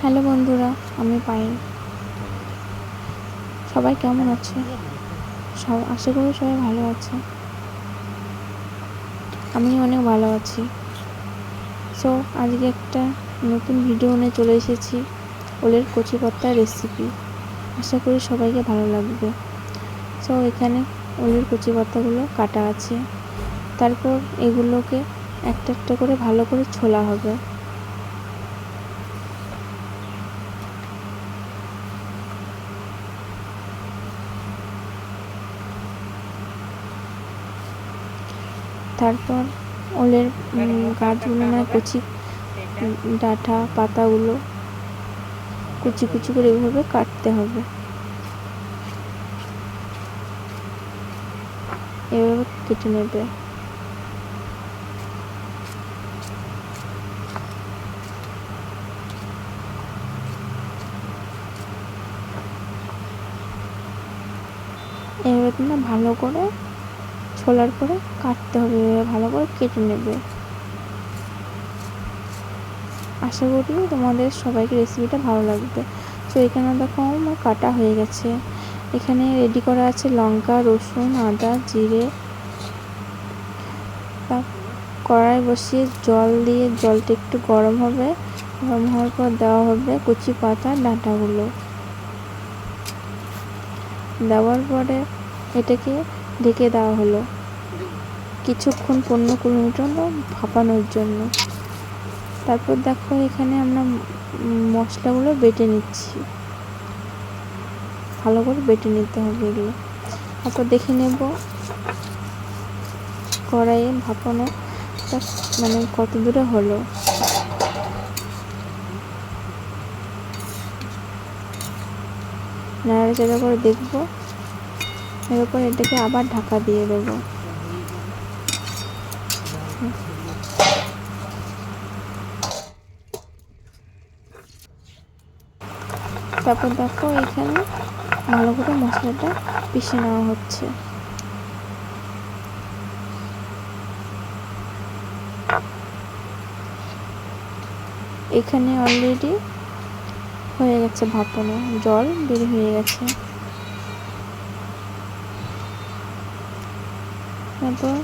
Hello বন্ধুরা, আমি পায়েল। সবাই কেমন আছে? আশা করি সবাই ভালো আছে। আমি অনেক ভালো আছি। সো আজকে একটা নতুন ভিডিও নিয়ে চলে এসেছি, ওলের কচি পাতার রেসিপি। আশা করি সবাইকে ভালো লাগবে। সো এখানে ওলের কচি পাতাগুলো কাটা আছে, তারপর এগুলোকে একটা একটা করে ভালো করে ছোলা হবে। তারপর ওলের গাছগুলো মানে কচি ডাঁটা পাতাগুলো কুচি কুচি করে এভাবে কাটতে হবে। এভাবে কেটে নেবে। এভাবে না ভালো করে ছোলার পরে কাটতে হবে, এভাবে ভালো করে কেটে নেবে। আশা করি তোমাদের সবাইকে রেসিপিটা ভালো লাগবে। তো এখানে দেখো আমার কাটা হয়ে গেছে। এখানে রেডি করা আছে লঙ্কা, রসুন, আদা, জিরে। কড়াই বসিয়ে জল দিয়ে জলটা একটু গরম হবে, গরম হওয়ার পর দেওয়া হবে কচি পাতা ডাঁটাগুলো। দেওয়ার পরে এটাকে ঢেকে দেওয়া হলো কিছুক্ষণ 15-20 মিনিট ভাপানোর জন্য। তারপর দেখো এখানে আমরা মশলাগুলো বেটে নিচ্ছি, ভালো করে বেটে নিতে হবে এগুলো। তারপর দেখে নেব কড়াইয়ে ভাপানো মানে কত দূরে হলো। নাড়াচাড়া করে দেখবো, এরপর এটাকে আবার ঢাকা দিয়ে দেবো। তারপর দেখো এখানে ভালো করে মশলাটা পিষে নেওয়া হচ্ছে। এখানে অলরেডি হয়ে গেছে ভাপানো, জল বের হয়ে গেছে। তারপর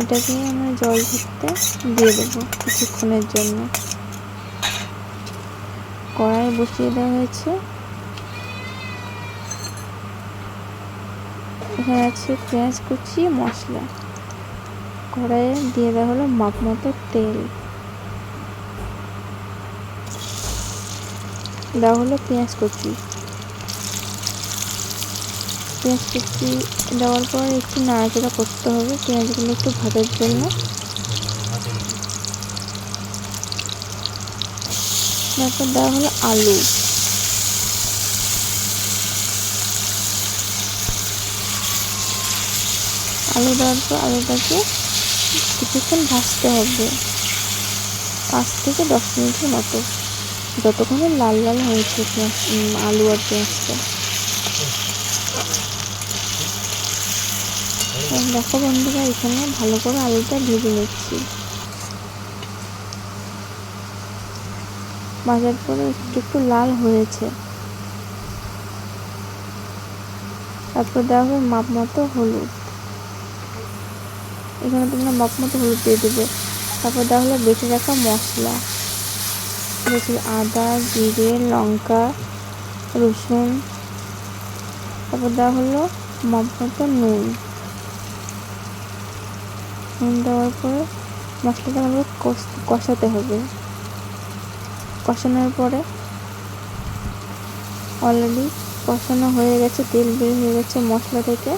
এটাকে আমরা জল ঝরতে দিয়ে দেবো কিছুক্ষণের জন্য। কড়াই বসিয়ে দেওয়া হয়েছে। এখানে আছে পেঁয়াজ কুচি, মশলা। কড়াইয়ে দিয়ে দেওয়া হলো মাপ মতো তেল, দেওয়া হলো পেঁয়াজ কুচি। পেঁয়াজ কুচি দেওয়ার পর একটু নাড়াচাড়া করতে হবে পেঁয়াজগুলো একটু ভাজার জন্য। তারপর দেওয়া হলো আলু। আলু দেওয়ার পর আলুটাকে কিছুক্ষণ ভাজতে হবে, 5 থেকে 10 মিনিটের মতো, যতক্ষণ লাল লাল হয়েছে আলু আর পেঁয়াজটা। দেখো বন্ধুরা, এখানে ভালো করে আলুটা ভেজে নিচ্ছি। ভাজার পরে একটু লাল হয়েছে। তারপর দেওয়া হবে মাপ মতো হলুদ। এখানে তোমরা মাপ মতো হলুদ দিয়ে দেবে। তারপর দেওয়া হলো বেটে রাখা মশলা, আদা, জিরে, লঙ্কা, রসুন। তারপর দেওয়া হলো মাপ মতো নুন। নুন দেওয়ার পরে মশলাটা ভালো কষাতে হবে। কষানোর পরে অলরেডি কষানো হয়ে গেছে, তেল বের হয়ে গেছে মশলা থেকে।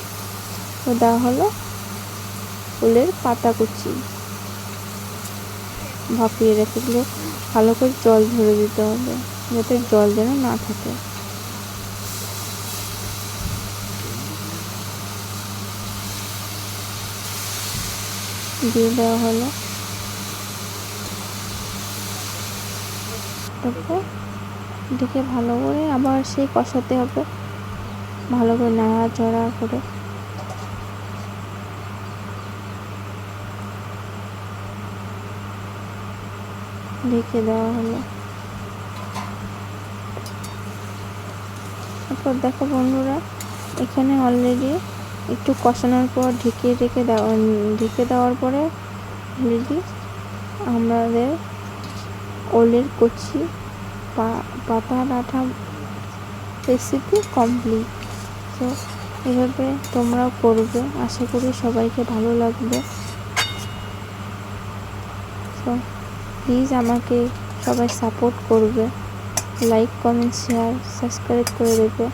তো দেওয়া হলো ওলের পাতা কুচি। ভাপিয়ে রেখেগুলো ভালো করে জল ঝরে দিতে হবে, যাতে জল যেন না থাকে। দিয়ে দেওয়া হলো। তারপর এটাকে ভালো করে আবার সেই কষাতে হবে, ভালো করে নাড়াচাড়া করে। ঢেকে দেওয়া হলো। তারপর দেখো বন্ধুরা, এখানে অলরেডি একটু কষানোর পর ঢেকে দেওয়ার পরে অলরেডি আমাদের ওলের কচি পাতা ডাঁটা রেসিপি কমপ্লিট। তো এভাবে তোমরাও করবে, আশা করি সবাইকে ভালো লাগবে। তো প্লিজ আমাকে সবাই সাপোর্ট করবে, লাইক কমেন্ট শেয়ার সাবস্ক্রাইব করে দেবে।